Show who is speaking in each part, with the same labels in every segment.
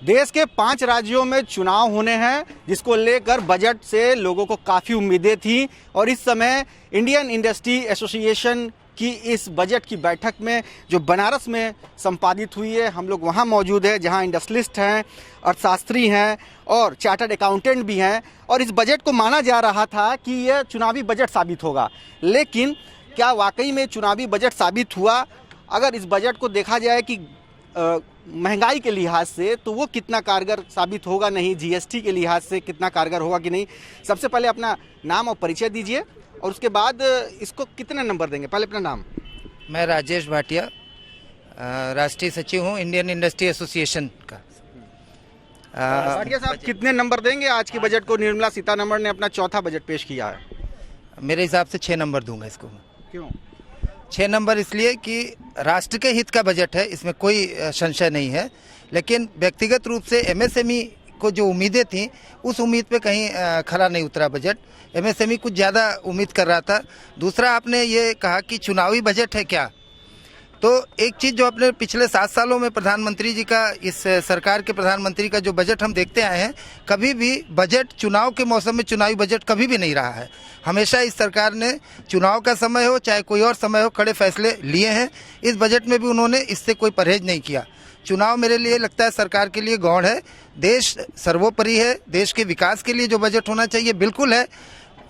Speaker 1: देश के 5 राज्यों में चुनाव होने हैं, जिसको लेकर बजट से लोगों को काफ़ी उम्मीदें थी। और इस समय इंडियन इंडस्ट्री एसोसिएशन की इस बजट की बैठक में जो बनारस में संपादित हुई है, हम लोग वहां मौजूद हैं, जहां इंडस्ट्रियलिस्ट हैं, अर्थशास्त्री हैं और चार्टर्ड अकाउंटेंट भी हैं। और इस बजट को माना जा रहा था कि यह चुनावी बजट साबित होगा, लेकिन क्या वाकई में चुनावी बजट साबित हुआ? अगर इस बजट को देखा जाए कि महंगाई के लिहाज से, तो वो कितना कारगर साबित होगा, नहीं जीएसटी के लिहाज से कितना कारगर होगा कि नहीं। सबसे पहले अपना नाम और परिचय दीजिए और उसके बाद इसको कितने नंबर देंगे। पहले अपना नाम।
Speaker 2: मैं राजेश भाटिया, राष्ट्रीय सचिव हूँ इंडियन इंडस्ट्री एसोसिएशन का।
Speaker 1: भाटिया साहब, कितने नंबर देंगे आज के बजट को? निर्मला सीतारमण ने अपना चौथा बजट पेश किया है।
Speaker 2: मेरे हिसाब से 6 नंबर दूंगा इसको।
Speaker 1: क्यों
Speaker 2: 6 नंबर? इसलिए कि राष्ट्र के हित का बजट है, इसमें कोई संशय नहीं है। लेकिन व्यक्तिगत रूप से एमएसएमई को जो उम्मीदें थी, उस उम्मीद पे कहीं खरा नहीं उतरा बजट। एमएसएमई कुछ ज़्यादा उम्मीद कर रहा था। दूसरा, आपने ये कहा कि चुनावी बजट है क्या, तो एक चीज़ जो अपने पिछले 7 सालों में प्रधानमंत्री जी का, इस सरकार के प्रधानमंत्री का जो बजट हम देखते आए हैं, कभी भी बजट चुनाव के मौसम में चुनावी बजट कभी भी नहीं रहा है। हमेशा इस सरकार ने चुनाव का समय हो चाहे कोई और समय हो, कड़े फैसले लिए हैं। इस बजट में भी उन्होंने इससे कोई परहेज नहीं किया। चुनाव मेरे लिए लगता है सरकार के लिए गौण है। देश सर्वोपरि है, देश के विकास के लिए जो बजट होना चाहिए बिल्कुल है।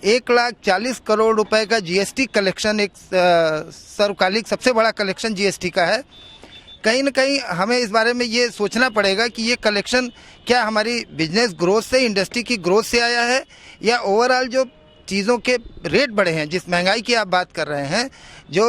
Speaker 2: 1,40 करोड़ रुपए का जीएसटी कलेक्शन, एक सर्वकालिक सबसे बड़ा कलेक्शन जीएसटी का है। कहीं न कहीं हमें इस बारे में ये सोचना पड़ेगा कि ये कलेक्शन क्या हमारी बिजनेस ग्रोथ से, इंडस्ट्री की ग्रोथ से आया है, या ओवरऑल जो चीज़ों के रेट बढ़े हैं, जिस महंगाई की आप बात कर रहे हैं, जो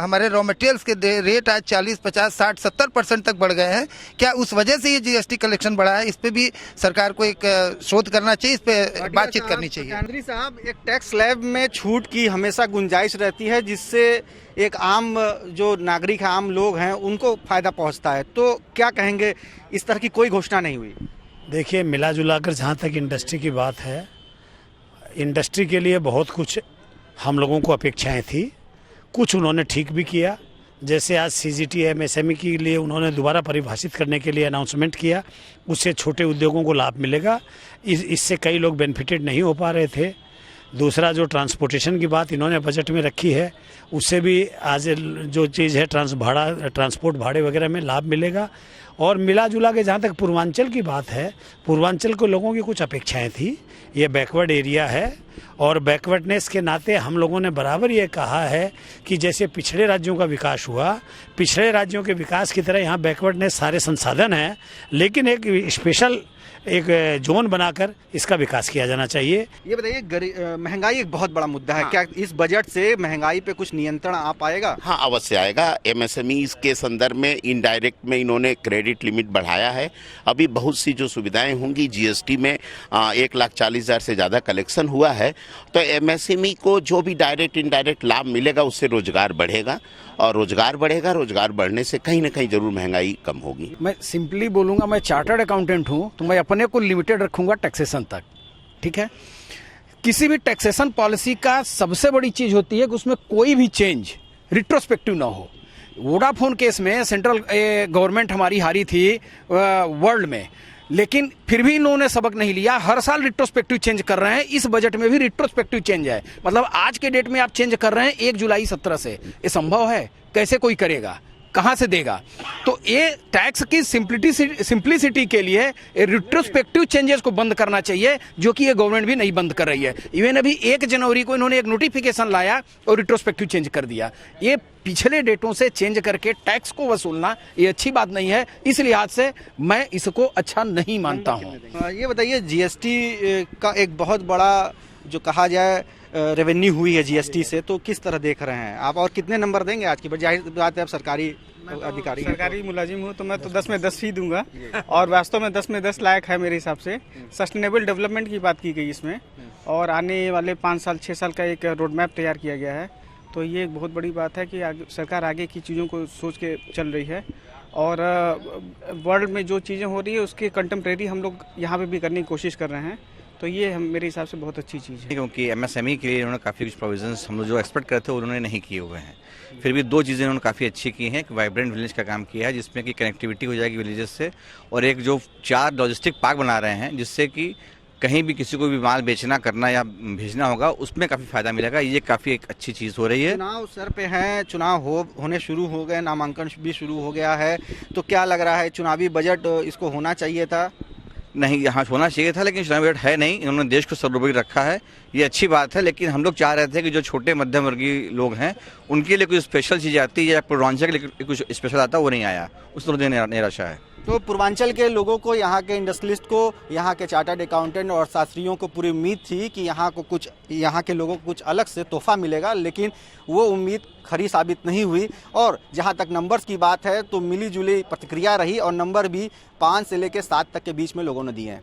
Speaker 2: हमारे रॉ मटेरियल्स के रेट आज 40, 50, 60, 70% तक बढ़ गए हैं, क्या उस वजह से ये जीएसटी कलेक्शन बढ़ा है? इस पे भी सरकार को एक शोध करना चाहिए, इस पे बातचीत करनी चाहिए।
Speaker 1: गांधी साहब, एक टैक्स स्लैब में छूट की हमेशा गुंजाइश रहती है, जिससे एक आम जो नागरिक है, आम लोग हैं, उनको फायदा पहुंचता है। तो क्या कहेंगे, इस तरह की कोई घोषणा नहीं हुई?
Speaker 3: देखिए, मिला जुला कर जहाँ तक इंडस्ट्री की बात है, इंडस्ट्री के लिए बहुत कुछ हम लोगों को अपेक्षाएं थी, कुछ उन्होंने ठीक भी किया। जैसे आज सीजीटी एमएसएमई के लिए उन्होंने दोबारा परिभाषित करने के लिए अनाउंसमेंट किया, उससे छोटे उद्योगों को लाभ मिलेगा। इससे कई लोग बेनिफिटेड नहीं हो पा रहे थे। दूसरा, जो ट्रांसपोर्टेशन की बात इन्होंने बजट में रखी है, उससे भी आज जो चीज़ है ट्रांसपोर्ट भाड़े वगैरह में लाभ मिलेगा। और मिला जुला के जहाँ तक पूर्वांचल की बात है, पूर्वांचल के लोगों की कुछ अपेक्षाएं थी। ये बैकवर्ड एरिया है और बैकवर्डनेस के नाते हम लोगों ने बराबर ये कहा है कि जैसे पिछड़े राज्यों का विकास हुआ, पिछड़े राज्यों के विकास की तरह यहाँ बैकवर्डनेस सारे संसाधन हैं, लेकिन एक स्पेशल एक जोन बनाकर इसका विकास किया जाना चाहिए।
Speaker 1: ये बताइए, महंगाई एक बहुत बड़ा मुद्दा है। हाँ। क्या इस बजट से महंगाई पे कुछ नियंत्रण आ पाएगा?
Speaker 4: हाँ, अवश्य आएगा। एमएसएमई के संदर्भ में इनडायरेक्ट में इन्होंने क्रेडिट लिमिट बढ़ाया है। अभी बहुत सी जो सुविधाएं होंगी, जीएसटी में 1,40,000 से ज़्यादा कलेक्शन हुआ है, तो एमएसएमई को जो भी डायरेक्ट इनडायरेक्ट लाभ मिलेगा, उससे रोजगार बढ़ेगा, और रोजगार बढ़ेगा, रोजगार बढ़ने से कहीं ना कहीं जरूर महंगाई कम होगी।
Speaker 5: मैं सिंपली बोलूँगा, मैं चार्टर्ड अकाउंटेंट हूँ, तो मैं अपने को लिमिटेड रखूंगा टैक्सेशन तक, ठीक है। किसी भी टैक्सेशन पॉलिसी का सबसे बड़ी चीज होती है कि उसमें कोई भी चेंज रिट्रोस्पेक्टिव ना हो। वोडाफोन केस में सेंट्रल गवर्नमेंट हमारी हारी थी वर्ल्ड में, लेकिन फिर भी इन्होंने सबक नहीं लिया। हर साल रिट्रोस्पेक्टिव चेंज कर रहे हैं। इस बजट में भी रिट्रोस्पेक्टिव चेंज है, मतलब आज के डेट में आप चेंज कर रहे हैं 1 जुलाई 17 से। ये संभव है? कैसे कोई करेगा, कहां से देगा? तो ये टैक्स की सिंप्लिसिटी के लिए रिट्रोस्पेक्टिव चेंजेस को बंद करना चाहिए, जो कि ये गवर्नमेंट भी नहीं बंद कर रही है। इवन अभी 1 जनवरी को इन्होंने एक नोटिफिकेशन लाया और रिट्रोस्पेक्टिव चेंज कर दिया। ये पिछले डेटों से चेंज करके टैक्स को वसूलना ये अच्छी बात नहीं है। इस लिहाज से मैं इसको अच्छा नहीं मानता हूँ।
Speaker 1: ये बताइए, जीएसटी का एक बहुत बड़ा जो कहा जाए रेवेन्यू हुई है जीएसटी से, तो किस तरह देख रहे हैं आप, और कितने नंबर देंगे आज की बजट? जाहिर बात है, आप सरकारी अधिकारी,
Speaker 6: सरकारी मुलाजिम हूँ, तो मैं तो 10 में 10 ही दूंगा, और वास्तव में 10 में 10 लायक है मेरे हिसाब से। सस्टेनेबल डेवलपमेंट की बात की गई इसमें, और आने वाले 5 साल 6 साल का एक रोड मैप तैयार किया गया है। तो ये एक बहुत बड़ी बात है कि सरकार आगे की चीज़ों को सोच के चल रही है, और वर्ल्ड में जो चीज़ें हो रही है उसके कंटेम्प्रेरी हम लोग यहाँ पे भी करने की कोशिश कर रहे हैं। तो तो ये मेरे हिसाब से बहुत अच्छी चीज़ है।
Speaker 7: क्योंकि एमएसएमई के लिए उन्होंने काफ़ी कुछ प्रोविजंस हम लोग जो एक्सपेक्ट करते थे उन्होंने नहीं किए हुए हैं। फिर भी दो चीज़ें उन्होंने काफ़ी अच्छी की हैं कि वाइब्रेंट विलेज का काम किया है जिसमें कि कनेक्टिविटी हो जाएगी विलेजेस से, और एक जो 4 लॉजिस्टिक पार्क बना रहे हैं जिससे कि कहीं भी किसी को भी माल बेचना करना या भेजना होगा उसमें काफ़ी फ़ायदा मिलेगा। ये काफ़ी एक अच्छी चीज़ हो रही है।
Speaker 1: चुनाव सर पे हैं, चुनाव होने शुरू हो गए, नामांकन भी शुरू हो गया है, तो क्या लग रहा है चुनावी बजट इसको होना चाहिए था?
Speaker 7: नहीं, यहाँ होना चाहिए था लेकिन चुनावी बजट है नहीं। इन्होंने देश को सर्वोपरि रखा है, ये अच्छी बात है, लेकिन हम लोग चाह रहे थे कि जो छोटे मध्यम वर्गीय लोग हैं उनके लिए कुछ स्पेशल चीज़ आती है या पूर्वांचल के लिए कुछ स्पेशल आता वो नहीं आया, उस तरह निराशा है।
Speaker 1: तो पूर्वांचल के लोगों को, यहाँ के इंडस्ट्रियलिस्ट को, यहाँ के चार्टर्ड अकाउंटेंट और शास्त्रियों को पूरी उम्मीद थी कि यहाँ के लोगों को कुछ अलग से तोहफा मिलेगा, लेकिन वो उम्मीद खरी साबित नहीं हुई। और जहाँ तक नंबर्स की बात है तो मिली जुली प्रतिक्रिया रही और नंबर भी 5 से लेकर 7 तक के बीच में लोगों ने दिए हैं।